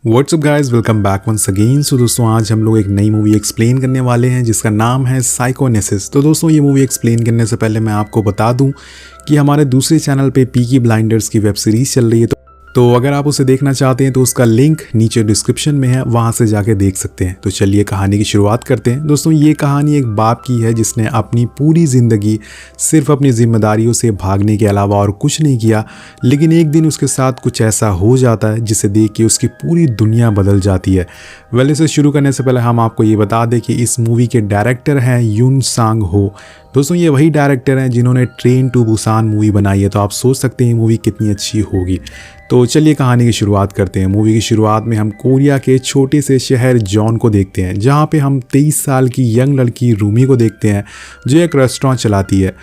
WhatsApp guys, welcome back once again. So दोस्तों, आज हम लोग एक नई मूवी एक्सप्लेन करने वाले हैं जिसका नाम है साइकोनेसिस। तो दोस्तों, ये मूवी एक्सप्लेन करने से पहले मैं आपको बता दूं कि हमारे दूसरे चैनल पे पीकी ब्लाइंडर्स की वेब सीरीज चल रही है। तो अगर आप उसे देखना चाहते हैं तो उसका लिंक नीचे डिस्क्रिप्शन में है, वहाँ से जाके देख सकते हैं। तो चलिए कहानी की शुरुआत करते हैं। दोस्तों, ये कहानी एक बाप की है जिसने अपनी पूरी ज़िंदगी सिर्फ अपनी जिम्मेदारियों से भागने के अलावा और कुछ नहीं किया, लेकिन एक दिन उसके साथ कुछ ऐसा हो जाता है जिसे देख के उसकी पूरी दुनिया बदल जाती है। इसे शुरू करने से पहले हम आपको ये बता दें कि इस मूवी के डायरेक्टर हैं यून सांग हो। दोस्तों, ये वही डायरेक्टर हैं जिन्होंने ट्रेन टू बुसान मूवी बनाई है, तो आप सोच सकते हैं ये मूवी कितनी अच्छी होगी। तो चलिए कहानी की शुरुआत करते हैं। मूवी की शुरुआत में हम कोरिया के छोटे से शहर जॉन को देखते हैं, जहाँ पे हम 23 साल की यंग लड़की रूमी को देखते हैं जो एक रेस्टोरेंट चलाती है।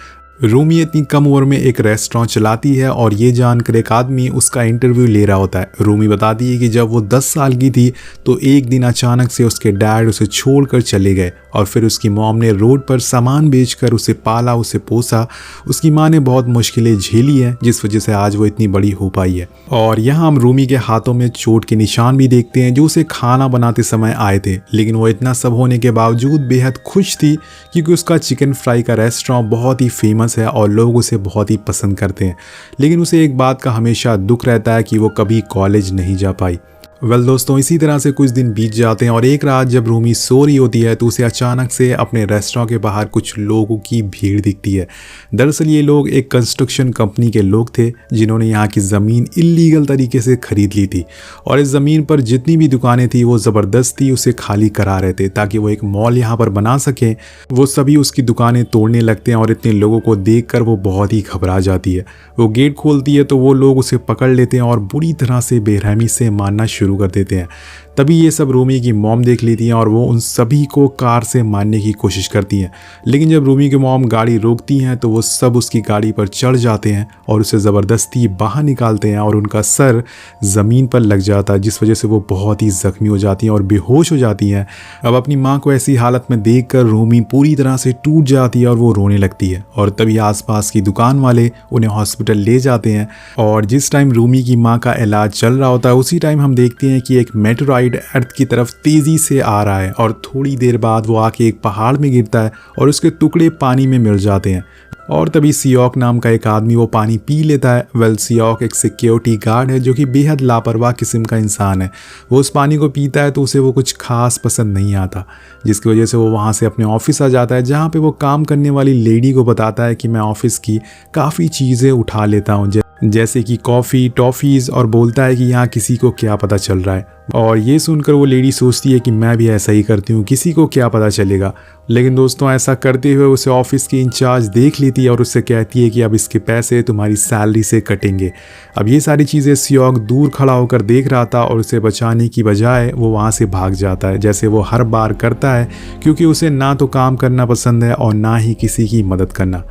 रूमी इतनी कम उम्र में एक रेस्टोरेंट चलाती है और ये जानकर एक आदमी उसका इंटरव्यू ले रहा होता है। रूमी बताती है कि जब वो 10 साल की थी तो एक दिन अचानक से उसके डैड उसे छोड़कर चले गए और फिर उसकी मॉम ने रोड पर सामान बेचकर उसे पाला, उसे पोसा। उसकी माँ ने बहुत मुश्किलें झेली हैं जिस वजह से आज वो इतनी बड़ी हो पाई है। और यहाँ हम रूमी के हाथों में चोट के निशान भी देखते हैं जो उसे खाना बनाते समय आए थे, लेकिन वो इतना सब होने के बावजूद बेहद खुश थी क्योंकि उसका चिकन फ्राई का रेस्टोरेंट बहुत ही फेमस है और लोग उसे बहुत ही पसंद करते हैं। लेकिन उसे एक बात का हमेशा दुख रहता है कि वो कभी कॉलेज नहीं जा पाई। दोस्तों, इसी तरह से कुछ दिन बीत जाते हैं और एक रात जब रूमी सो रही होती है तो उसे अचानक से अपने रेस्टोरेंट के बाहर कुछ लोगों की भीड़ दिखती है। दरअसल ये लोग एक कंस्ट्रक्शन कंपनी के लोग थे जिन्होंने यहाँ की ज़मीन इल्लीगल तरीके से खरीद ली थी और इस ज़मीन पर जितनी भी दुकानें थी वो ज़बरदस्ती उसे खाली करा रहे थे ताकि वो एक मॉल यहाँ पर बना सकें। वो सभी उसकी दुकानें तोड़ने लगते हैं और इतने लोगों को देख कर वो बहुत ही घबरा जाती है। वो गेट खोलती है तो वो लोग उसे पकड़ लेते हैं और बुरी तरह से बेरहमी से मारना शुरू कर देते हैं। तभी ये सब रूमी की मॉम देख लेती हैं और वो उन सभी को कार से मारने की कोशिश करती हैं। लेकिन जब रूमी की मॉम गाड़ी रोकती हैं तो वो सब उसकी गाड़ी पर चढ़ जाते हैं और उसे ज़बरदस्ती बाहर निकालते हैं और उनका सर ज़मीन पर लग जाता है जिस वजह से वो बहुत ही ज़ख्मी हो जाती हैं और बेहोश हो जाती हैं। अब अपनी माँ को ऐसी हालत में देखकर रूमी पूरी तरह से टूट जाती है और वो रोने लगती है। और तभी आसपास की दुकान वाले उन्हें हॉस्पिटल ले जाते हैं और जिस टाइम रूमी की माँ का इलाज चल रहा होता है उसी टाइम हम देखते हैं कि एक मेटेराइड अर्थ की तरफ तेजी से आ रहा है और थोड़ी देर बाद वो आके एक पहाड़ में गिरता है और उसके टुकड़े पानी में मिल जाते हैं। और तभी सियोक नाम का एक आदमी वो पानी पी लेता है। सियोक एक सिक्योरिटी गार्ड है जो कि बेहद लापरवाह किस्म का इंसान है। वो उस पानी को पीता है तो उसे वो कुछ खास पसंद नहीं आता, जिसकी वजह से वो वहाँ से अपने ऑफिस आ जाता है जहाँ पे वो काम करने वाली लेडी को बताता है कि मैं ऑफिस की काफ़ी चीज़ें उठा लेता हूँ जैसे कि कॉफ़ी, टॉफ़ीज़, और बोलता है कि यहाँ किसी को क्या पता चल रहा है। और ये सुनकर वो लेडी सोचती है कि मैं भी ऐसा ही करती हूँ, किसी को क्या पता चलेगा। लेकिन दोस्तों, ऐसा करते हुए उसे ऑफिस की इंचार्ज देख लेती है और उससे कहती है कि अब इसके पैसे तुम्हारी सैलरी से कटेंगे। अब ये सारी चीज़ें सियोक दूर खड़ा होकर देख रहा था और उसे बचाने की बजाय वो वहाँ से भाग जाता है, जैसे वो हर बार करता है, क्योंकि उसे ना तो काम करना पसंद है और ना ही किसी की मदद करना।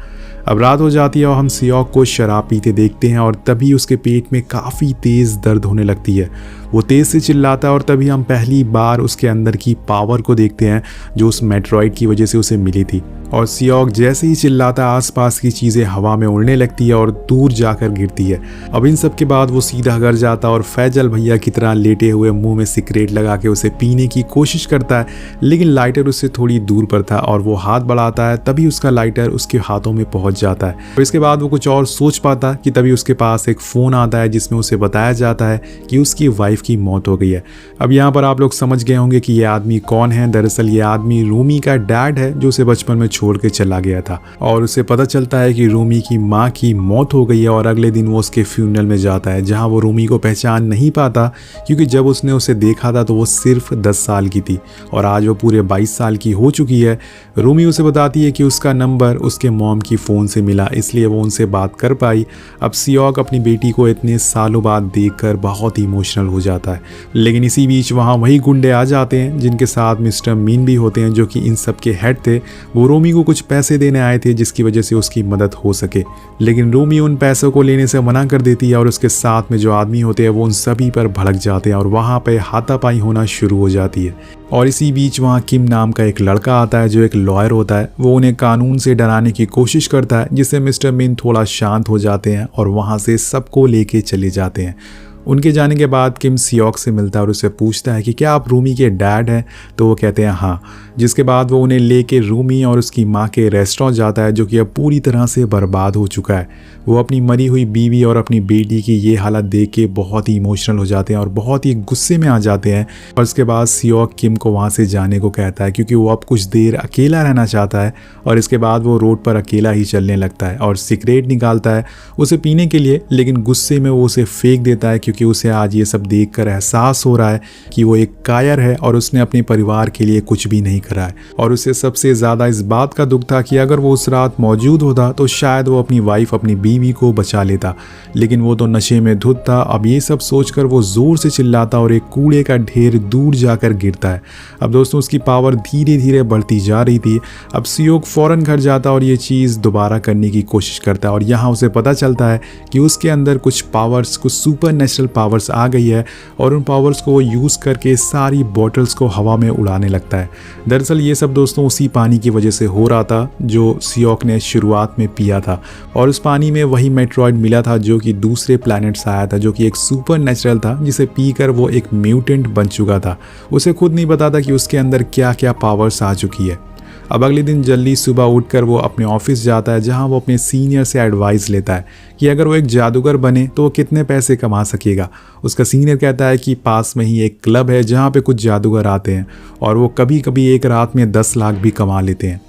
अब रात हो जाती है और हम सियोक को शराब पीते देखते हैं और तभी उसके पेट में काफ़ी तेज़ दर्द होने लगती है। वो तेज़ से चिल्लाता है और तभी हम पहली बार उसके अंदर की पावर को देखते हैं जो उस मेट्रॉइड की वजह से उसे मिली थी। और सियोक जैसे ही चिल्लाता है आसपास की चीज़ें हवा में उड़ने लगती है और दूर जाकर गिरती है। अब इन सब के बाद वो सीधा घर जाता है और फैजल भैया की तरह लेटे हुए मुंह में सिगरेट लगा के उसे पीने की कोशिश करता है, लेकिन लाइटर उससे थोड़ी दूर पर था और वो हाथ बढ़ाता है, तभी उसका लाइटर उसके हाथों में पहुंच जाता है। और इसके बाद वो कुछ और सोच पाता कि तभी उसके पास एक फ़ोन आता है जिसमें उसे बताया जाता है कि उसकी वाइफ की मौत हो गई है। अब यहाँ पर आप लोग समझ गए होंगे कि ये आदमी कौन है। दरअसल ये आदमी रूमी का डैड है जो उसे बचपन में छोड़ के चला गया था। और उसे पता चलता है कि रूमी की माँ की मौत हो गई है और अगले दिन वो उसके फ्यूनरल में जाता है जहाँ वो रूमी को पहचान नहीं पाता, क्योंकि जब उसने उसे देखा था तो वो सिर्फ 10 साल की थी और आज वो पूरे 22 साल की हो चुकी है। रूमी उसे बताती है कि उसका नंबर उसके मॉम की फ़ोन से मिला, इसलिए वो उनसे बात कर पाई। अब सियोक अपनी बेटी को इतने सालों बाद देखकर बहुत ही इमोशनल हो जाता है। लेकिन इसी बीच वहाँ वही गुंडे आ जाते हैं जिनके साथ मिस्टर मीन भी होते हैं जो कि इन सब के हेड थे। वो रूमी को कुछ पैसे देने आए थे जिसकी वजह से उसकी मदद हो सके, लेकिन रूमी उन पैसों को लेने से मना कर देती है और उसके साथ में जो आदमी होते हैं वो उन सभी पर भड़क जाते हैं और वहाँ पे हाथापाई होना शुरू हो जाती है। और इसी बीच वहाँ किम नाम का एक लड़का आता है जो एक लॉयर होता है। वो उन्हें कानून से डराने की कोशिश करता है जिससे मिस्टर मिन थोड़ा शांत हो जाते हैं और वहाँ से सबको लेके चले जाते हैं। उनके जाने के बाद किम सियोक से मिलता है और उससे पूछता है कि क्या आप रूमी के डैड हैं, तो वो कहते हैं हाँ। जिसके बाद वो उन्हें लेके रूमी और उसकी माँ के रेस्टोरेंट जाता है जो कि अब पूरी तरह से बर्बाद हो चुका है। वो अपनी मरी हुई बीवी और अपनी बेटी की ये हालत देख के बहुत ही इमोशनल हो जाते हैं और बहुत ही गुस्से में आ जाते हैं। और उसके बाद सियोक किम को वहाँ से जाने को कहता है क्योंकि वो अब कुछ देर अकेला रहना चाहता है। और इसके बाद वो रोड पर अकेला ही चलने लगता है और सिगरेट निकालता है उसे पीने के लिए, लेकिन गुस्से में वो उसे फेंक देता है क्योंकि उसे आज ये सब देख कर एहसास हो रहा है कि वो एक कायर है और उसने अपने परिवार के लिए कुछ भी नहीं करा है। और उसे सबसे ज़्यादा इस बात का दुख था कि अगर वो उस रात मौजूद होता तो शायद वो अपनी वाइफ, अपनी बीवी को बचा लेता, लेकिन वो तो नशे में धुत था। अब ये सब सोचकर वो ज़ोर से चिल्लाता और एक कूड़े का ढेर दूर जाकर गिरता है। अब दोस्तों उसकी पावर धीरे धीरे बढ़ती जा रही थी। अब सियोक फ़ौरन घर जाता और ये चीज़ दोबारा करने की कोशिश करता है और यहाँ उसे पता चलता है कि उसके अंदर कुछ पावर्स, कुछ सुपर नेचुरल पावर्स आ गई है और उन पावर्स को वो यूज़ करके सारी बॉटल्स को हवा में उड़ाने लगता है। दरअसल ये सब दोस्तों उसी पानी की वजह से हो रहा था जो सियोक ने शुरुआत में पिया था। और उस पानी में वही मेट्रॉइड मिला था जो कि दूसरे प्लैनेट से आया था, जो कि एक सुपर नेचुरल था जिसे पीकर वो एक म्यूटेंट बन चुका था। उसे खुद नहीं पता था कि उसके अंदर क्या क्या पावर्स आ चुकी है। अब अगले दिन जल्दी सुबह उठकर वो अपने ऑफिस जाता है जहां वो अपने सीनियर से एडवाइस लेता है कि अगर वो एक जादूगर बने तो वो कितने पैसे कमा सकेगा। उसका सीनियर कहता है कि पास में ही एक क्लब है जहां पे कुछ जादूगर आते हैं और वो कभी कभी एक रात में 10 लाख भी कमा लेते हैं।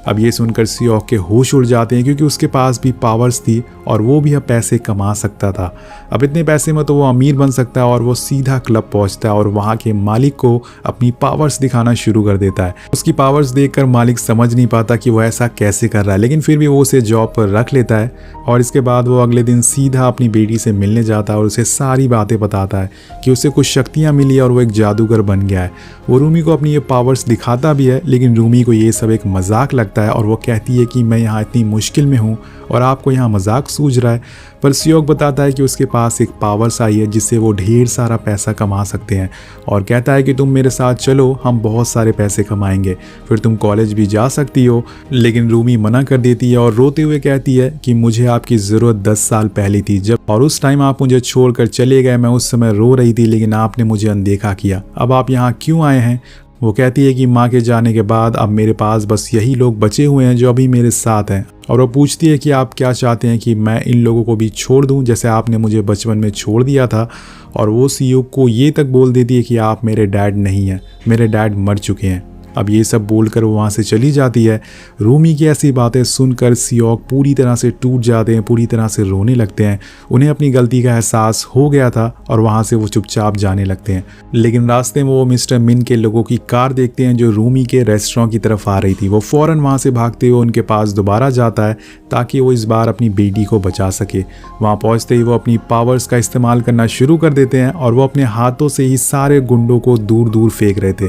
अब ये सुनकर सियोक के होश उड़ जाते हैं क्योंकि उसके पास भी पावर्स थी और वो भी अब पैसे कमा सकता था। अब इतने पैसे में तो वो अमीर बन सकता है और वो सीधा क्लब पहुंचता है और वहाँ के मालिक को अपनी पावर्स दिखाना शुरू कर देता है। उसकी पावर्स देखकर मालिक समझ नहीं पाता कि वो ऐसा कैसे कर रहा है, लेकिन फिर भी वो उसे जॉब पर रख लेता है। और इसके बाद वो अगले दिन सीधा अपनी बेटी से मिलने जाता है और उसे सारी बातें बताता है कि उसे कुछ शक्तियाँ मिली और वो एक जादूगर बन गया है। वो रूमी को अपनी ये पावर्स दिखाता भी है, लेकिन रूमी को ये सब एक मजाक लगता है और वो कहती है कि मैं यहाँ इतनी मुश्किल में हूँ और आपको यहाँ मजाक सूझ रहा है। पर सियोक बताता है कि उसके पास एक पावर्स आई है जिससे वो ढेर सारा पैसा कमा सकते हैं और कहता है कि तुम मेरे साथ चलो, हम बहुत सारे पैसे कमाएंगे, फिर तुम कॉलेज भी जा सकती हो। लेकिन रूमी मना कर देती है और रोते हुए कहती है कि मुझे आपकी ज़रूरत 10 साल पहले थी जब, और उस टाइम आप मुझे छोड़कर चले गए। मैं उस समय रो रही थी लेकिन आपने मुझे अनदेखा किया। अब आप यहाँ क्यों आए हैं? वो कहती है कि माँ के जाने के बाद अब मेरे पास बस यही लोग बचे हुए हैं जो अभी मेरे साथ हैं। और वो पूछती है कि आप क्या चाहते हैं कि मैं इन लोगों को भी छोड़ दूं जैसे आपने मुझे बचपन में छोड़ दिया था। और वो सियोक को ये तक बोल देती है कि आप मेरे डैड नहीं हैं, मेरे डैड मर चुके हैं। अब ये सब बोलकर वो वहाँ से चली जाती है। रूमी की ऐसी बातें सुनकर सियोक पूरी तरह से टूट जाते हैं, पूरी तरह से रोने लगते हैं। उन्हें अपनी गलती का एहसास हो गया था और वहाँ से वो चुपचाप जाने लगते हैं। लेकिन रास्ते में वो मिस्टर मिन के लोगों की कार देखते हैं जो रूमी के रेस्टोरेंट की तरफ आ रही थी। वो फ़ौरन वहाँ से भागते हुए उनके पास दोबारा जाता है ताकि वो इस बार अपनी बेटी को बचा सके। वहाँ पहुँचते ही वो अपनी पावर्स का इस्तेमाल करना शुरू कर देते हैं और वो अपने हाथों से ही सारे गुंडों को दूर दूर फेंक रहे थे।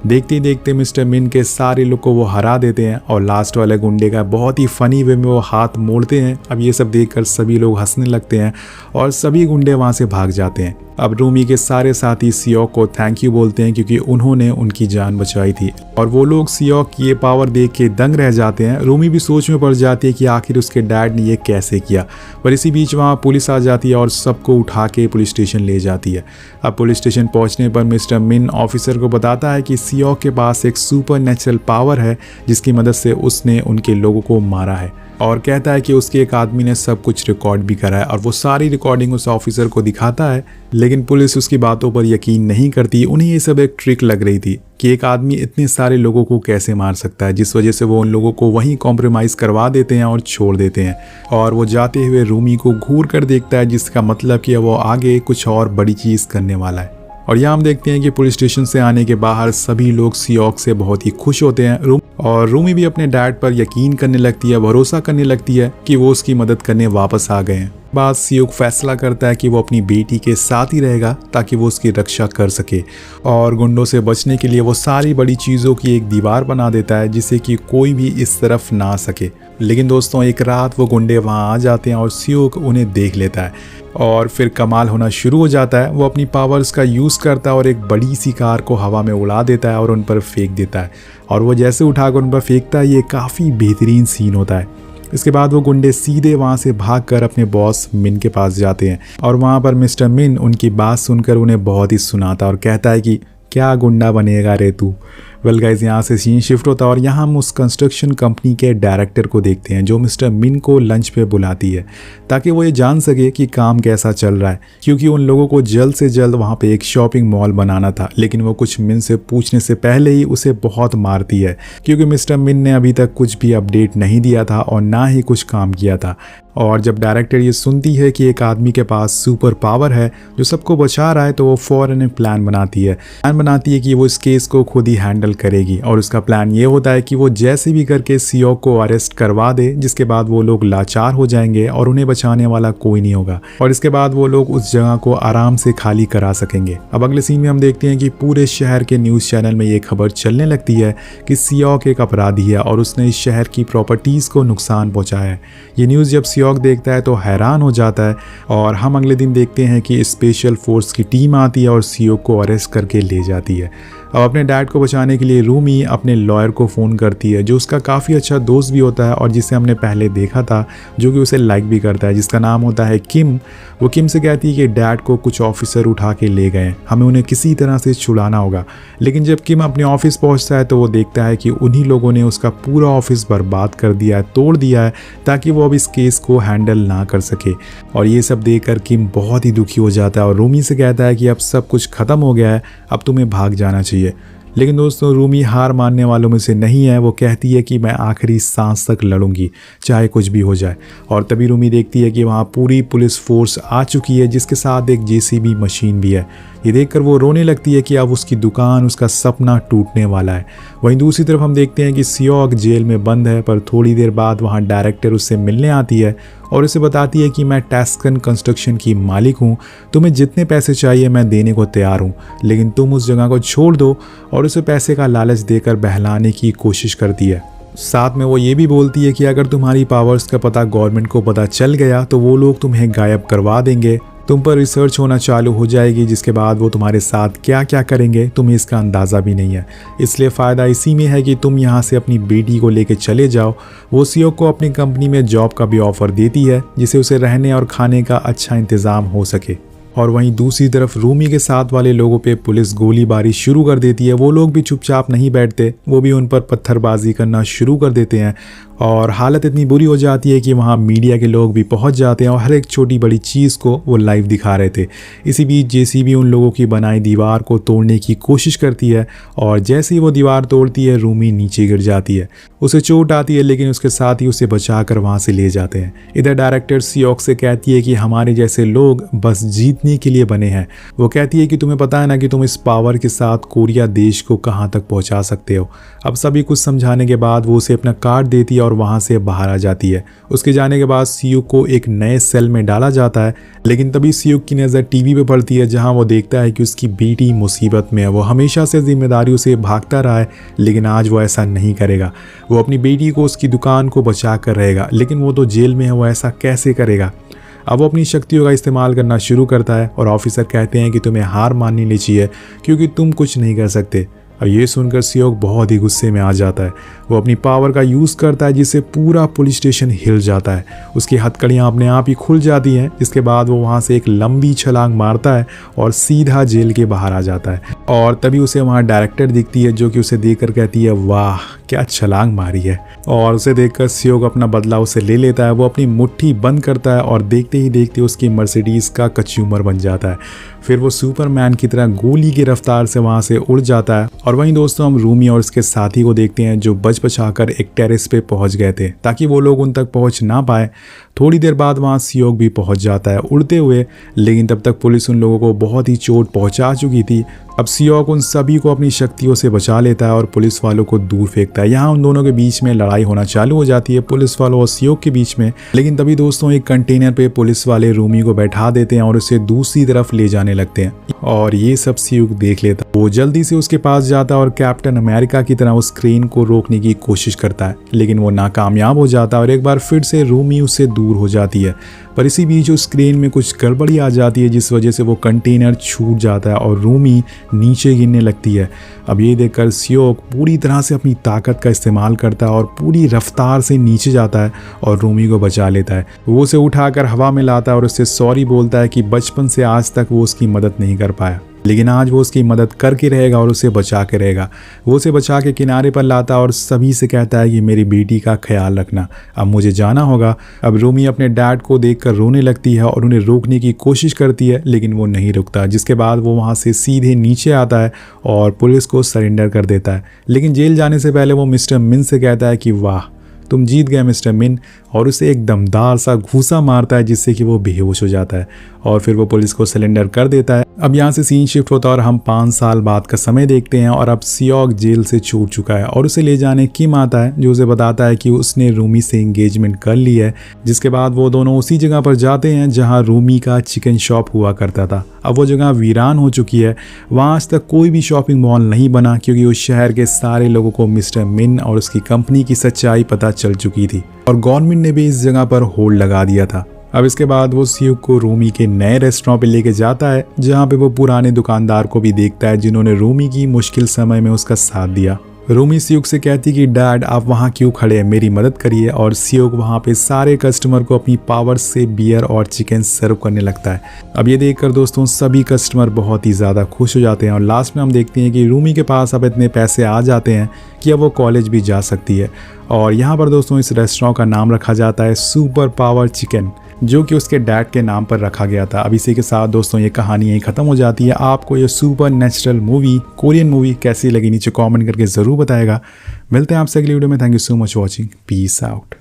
देखते ही देखते मिस्टर मिन के सारे लोग को वो हरा देते हैं और लास्ट वाले गुंडे का बहुत ही फनी वे में वो हाथ मोड़ते हैं। अब ये सब देखकर सभी लोग हंसने लगते हैं और सभी गुंडे वहाँ से भाग जाते हैं। अब रूमी के सारे साथी सियोक को थैंक यू बोलते हैं क्योंकि उन्होंने उनकी जान बचाई थी और वो लोग सियोक की ये पावर देख के दंग रह जाते हैं। रूमी भी सोच में पड़ जाती है कि आखिर उसके डैड ने ये कैसे किया। पर इसी बीच वहाँ पुलिस आ जाती है और सबको उठा के पुलिस स्टेशन ले जाती है। अब पुलिस स्टेशन पहुँचने पर मिस्टर मिन ऑफिसर को बताता है कि सियोक के पास एक सुपर नेचुरल पावर है जिसकी मदद से उसने उनके लोगों को मारा है और कहता है कि उसके एक आदमी ने सब कुछ रिकॉर्ड भी करा है और वो सारी रिकॉर्डिंग उस ऑफिसर को दिखाता है। लेकिन पुलिस उसकी बातों पर यकीन नहीं करती। उन्हें ये सब एक ट्रिक लग रही थी कि एक आदमी इतने सारे लोगों को कैसे मार सकता है, जिस वजह से वो उन लोगों को वहीं कॉम्प्रोमाइज़ करवा देते हैं और छोड़ देते हैं। और वो जाते हुए रूमी को घूर कर देखता है जिसका मतलब कि वो आगे कुछ और बड़ी चीज़ करने वाला है। और यहाँ हम देखते हैं कि पुलिस स्टेशन से आने के बाहर सभी लोग सियोक से बहुत ही खुश होते हैं और रूमी भी अपने डैड पर यकीन करने लगती है, भरोसा करने लगती है कि वो उसकी मदद करने वापस आ गए हैं। बाद सियोक फैसला करता है कि वो अपनी बेटी के साथ ही रहेगा ताकि वो उसकी रक्षा कर सके और गुंडों से बचने के लिए वो सारी बड़ी चीज़ों की एक दीवार बना देता है जिससे कि कोई भी इस तरफ ना आ सके। लेकिन दोस्तों एक रात वो गुंडे वहाँ आ जाते हैं और सियोक उन्हें देख लेता है और फिर कमाल होना शुरू हो जाता है। वो अपनी पावर्स का यूज़ करता है और एक बड़ी सी कार को हवा में उड़ा देता है और उन पर फेंक देता है। और वो जैसे उठाकर उन पर फेंकता है ये काफ़ी बेहतरीन सीन होता है। इसके बाद वो गुंडे सीधे वहाँ से भागकर अपने बॉस मिन के पास जाते हैं और वहाँ पर मिस्टर मिन उनकी बात सुनकर उन्हें बहुत ही सुनाता और कहता है कि क्या गुंडा बनेगा रे तू। वेल गाइस, यहाँ से सीन शिफ्ट होता है और यहाँ हम उस कंस्ट्रक्शन कंपनी के डायरेक्टर को देखते हैं जो मिस्टर मिन को लंच पे बुलाती है ताकि वो ये जान सके कि काम कैसा चल रहा है, क्योंकि उन लोगों को जल्द से जल्द वहाँ पे एक शॉपिंग मॉल बनाना था। लेकिन वो कुछ मिन से पूछने से पहले ही उसे बहुत मारती है, क्योंकि मिस्टर मिन ने अभी तक कुछ भी अपडेट नहीं दिया था और ना ही कुछ काम किया था। और जब डायरेक्टर ये सुनती है कि एक आदमी के पास सुपर पावर है जो सबको बचा रहा है, तो वो फौरन एक प्लान बनाती है कि वो इस केस को खुद ही हैंडल करेगी। और उसका प्लान ये होता है कि वो जैसे भी करके सियोक को अरेस्ट करवा दे, जिसके बाद वो लोग लाचार हो जाएंगे और उन्हें बचाने वाला कोई नहीं होगा और इसके बाद वो लोग उस जगह को आराम से खाली करा सकेंगे। अब अगले सीन में हम देखते हैं कि पूरे शहर के न्यूज़ चैनल में ये खबर चलने लगती है कि सियोक एक अपराधी है और उसने इस शहर की प्रॉपर्टीज़ को नुकसान पहुँचाया है। ये न्यूज़ जब सियोक देखता है तो हैरान हो जाता है और हम अगले दिन देखते हैं कि स्पेशल फोर्स की टीम आती है और सियोक को अरेस्ट करके ले जाती है। अब अपने डैड को बचाने के लिए रूमी अपने लॉयर को फ़ोन करती है जो उसका काफ़ी अच्छा दोस्त भी होता है और जिसे हमने पहले देखा था, जो कि उसे लाइक भी करता है, जिसका नाम होता है किम। वो किम से कहती है कि डैड को कुछ ऑफिसर उठा के ले गए, हमें उन्हें किसी तरह से छुड़ाना होगा। लेकिन जब किम अपने ऑफिस पहुंचता है तो वो देखता है कि उन्हीं लोगों ने उसका पूरा ऑफिस बर्बाद कर दिया है, तोड़ दिया है, ताकि वो अब इस केस को हैंडल ना कर सके। और ये सब देखकर किम बहुत ही दुखी हो जाता है और रूमी से कहता है कि अब सब कुछ ख़त्म हो गया है, अब तुम्हें भाग जाना चाहिए। लेकिन दोस्तों, रूमी हार मानने वालों में से नहीं है। वो कहती है कि मैं आखिरी सांस तक लड़ूंगी, चाहे कुछ भी हो जाए। और तभी रूमी देखती है कि वहाँ पूरी पुलिस फोर्स आ चुकी है, जिसके साथ एक जेसीबी मशीन भी है। ये देखकर वो रोने लगती है कि अब उसकी दुकान, उसका सपना टूटने वाला है। वहीं दूसरी तरफ हम देखते हैं कि सियोक जेल में बंद है, पर थोड़ी देर बाद वहाँ डायरेक्टर उससे मिलने आती है और उसे बताती है कि मैं टैस्कन कंस्ट्रक्शन की मालिक हूँ, तुम्हें जितने पैसे चाहिए मैं देने को तैयार हूँ, लेकिन तुम उस जगह को छोड़ दो। और उसे पैसे का लालच देकर बहलाने की कोशिश करती है। साथ में वो ये भी बोलती है कि अगर तुम्हारी पावर्स का पता गवर्नमेंट को पता चल गया तो वो लोग तुम्हें गायब करवा देंगे, तुम पर रिसर्च होना चालू हो जाएगी, जिसके बाद वो तुम्हारे साथ क्या क्या करेंगे तुम्हें इसका अंदाज़ा भी नहीं है। इसलिए फ़ायदा इसी में है कि तुम यहाँ से अपनी बेटी को लेकर चले जाओ। वो सियोक को अपनी कंपनी में जॉब का भी ऑफ़र देती है, जिससे उसे रहने और खाने का अच्छा इंतज़ाम हो सके। और वहीं दूसरी तरफ रूमी के साथ वाले लोगों पे पुलिस गोलीबारी शुरू कर देती है। वो लोग भी चुपचाप नहीं बैठते, वो भी उन पर पत्थरबाजी करना शुरू कर देते हैं और हालत इतनी बुरी हो जाती है कि वहाँ मीडिया के लोग भी पहुँच जाते हैं और हर एक छोटी बड़ी चीज़ को वो लाइव दिखा रहे थे। इसी बीच जेसीबी उन लोगों की बनाई दीवार को तोड़ने की कोशिश करती है और जैसे ही वो दीवार तोड़ती है रूमी नीचे गिर जाती है। उसे चोट आती है, लेकिन उसके साथ ही उसे बचा कर वहाँ से ले जाते हैं। इधर डायरेक्टर सियोक से कहती है कि हमारे जैसे लोग बस जीतने के लिए बने हैं। वो कहती है कि तुम्हें पता है ना कि तुम इस पावर के साथ कोरिया देश को कहाँ तक पहुँचा सकते हो। अब सभी कुछ समझाने के बाद वो उसे अपना कार्ड देती है और वहाँ से बाहर आ जाती है। उसके जाने के बाद सियोक को एक नए सेल में डाला जाता है, लेकिन तभी सियोक की नज़र टीवी पे पड़ती है, जहाँ वो देखता है कि उसकी बेटी मुसीबत में है। वो हमेशा से जिम्मेदारियों से भागता रहा है, लेकिन आज वो ऐसा नहीं करेगा। वो अपनी बेटी को, उसकी दुकान को बचा कर रहेगा, लेकिन वो तो जेल में है, वो ऐसा कैसे करेगा। अब वो अपनी शक्तियों का इस्तेमाल करना शुरू करता है और ऑफिसर कहते हैं कि तुम्हें हार माननी नहीं चाहिए क्योंकि तुम कुछ नहीं कर सकते। अब ये सुनकर सियोक बहुत ही गुस्से में आ जाता है। वो अपनी पावर का यूज़ करता है, जिससे पूरा पुलिस स्टेशन हिल जाता है। उसकी हथकड़ियाँ अपने आप ही खुल जाती हैं, जिसके बाद वो वहाँ से एक लंबी छलांग मारता है और सीधा जेल के बाहर आ जाता है। और तभी उसे वहाँ डायरेक्टर दिखती है, जो कि उसे देखकर कहती है वाह क्या छलांग मारी है। और उसे देखकर सियोक अपना बदला उसे ले लेता है। वो अपनी मुट्ठी बंद करता है और देखते ही देखते उसकी मर्सिडीज़ का कंज्यूमर बन जाता है। फिर वो सुपरमैन की तरह गोली की रफ्तार से वहाँ से उड़ जाता है। और वहीं दोस्तों, हम रूमी और उसके साथी को देखते हैं जो बच बचाकर एक टेरेस पे पहुँच गए थे ताकि वो लोग उन तक पहुँच ना पाए। थोड़ी देर बाद वहाँ सियोक भी पहुँच जाता है उड़ते हुए, लेकिन तब तक पुलिस उन लोगों को बहुत ही चोट पहुँचा चुकी थी। अब सियोक उन सभी को अपनी शक्तियों से बचा लेता है और पुलिस वालों को दूर फेंकता है। यहाँ उन दोनों के बीच में लड़ाई होना चालू हो जाती है, पुलिस वालों और सियोक के बीच में। लेकिन तभी दोस्तों, एक कंटेनर पे पुलिस वाले रूमी को बैठा देते हैं और उसे दूसरी तरफ ले जाने लगते हैं। और ये सब सियोक देख लेता है। वो जल्दी से उसके पास जाता है और कैप्टन अमेरिका की तरह उस क्रेन को रोकने की कोशिश करता है, लेकिन वो नाकामयाब हो जाता है और एक बार फिर से रूमी उससे दूर हो जाती है। पर इसी बीच उस क्रेन में कुछ गड़बड़ी आ जाती है, जिस वजह से वो कंटेनर छूट जाता है और रूमी नीचे गिरने लगती है। अब ये देखकर सियोक पूरी तरह से अपनी ताकत का इस्तेमाल करता है और पूरी रफ्तार से नीचे जाता है और रूमी को बचा लेता है। वो उसे उठाकर हवा में लाता है और उससे सॉरी बोलता है कि बचपन से आज तक वो उसकी मदद नहीं कर पाया, लेकिन आज वो उसकी मदद करके रहेगा और उसे बचा के रहेगा। वो उसे बचा के किनारे पर लाता और सभी से कहता है कि मेरी बेटी का ख्याल रखना, अब मुझे जाना होगा। अब रूमी अपने डैड को देखकर रोने लगती है और उन्हें रोकने की कोशिश करती है, लेकिन वो नहीं रुकता। जिसके बाद वो वहाँ से सीधे नीचे आता है और पुलिस को सरेंडर कर देता है। लेकिन जेल जाने से पहले वो मिस्टर मिन से कहता है कि वाह तुम जीत गए मिस्टर मिन, और उसे एक दमदार सा घूसा मारता है जिससे कि वो बेहोश हो जाता है और फिर वो पुलिस को सरेंडर कर देता है। अब यहाँ से सीन शिफ्ट होता है और हम 5 साल बाद का समय देखते हैं और अब सियोक जेल से छूट चुका है और उसे ले जाने किम आता है जो उसे बताता है कि उसने रूमी से एंगेजमेंट कर ली है। जिसके बाद वो दोनों उसी जगह पर जाते हैं जहाँ रूमी का चिकन शॉप हुआ करता था। अब वो जगह वीरान हो चुकी है, वहाँ आज तक कोई भी शॉपिंग मॉल नहीं बना क्योंकि उस शहर के सारे लोगों को मिस्टर मिन और उसकी कंपनी की सच्चाई पता चल चुकी थी और गवर्नमेंट ने भी इस जगह पर होल्ड लगा दिया था। अब इसके बाद वो सियोक को रूमी के नए रेस्टोरेंट पे लेके जाता है जहाँ पे वो पुराने दुकानदार को भी देखता है जिन्होंने रूमी की मुश्किल समय में उसका साथ दिया। रूमी सियोक से कहती कि डैड आप वहाँ क्यों खड़े हैं, मेरी मदद करिए, और सियोक वहाँ पे सारे कस्टमर को अपनी पावर से बियर और चिकन सर्व करने लगता है। अब ये देखकर दोस्तों सभी कस्टमर बहुत ही ज़्यादा खुश हो जाते हैं और लास्ट में हम देखते हैं कि रूमी के पास अब इतने पैसे आ जाते हैं कि अब वो कॉलेज भी जा सकती है। और यहाँ पर दोस्तों इस रेस्टोरेंट का नाम रखा जाता है सुपर पावर चिकन, जो कि उसके डैड के नाम पर रखा गया था। अब इसी के साथ दोस्तों ये कहानी यहीं ख़त्म हो जाती है। आपको ये super natural movie, Korean movie कैसी लगी नीचे कमेंट करके ज़रूर बताएगा। मिलते हैं आपसे अगली वीडियो में। Thank you so much watching, peace out.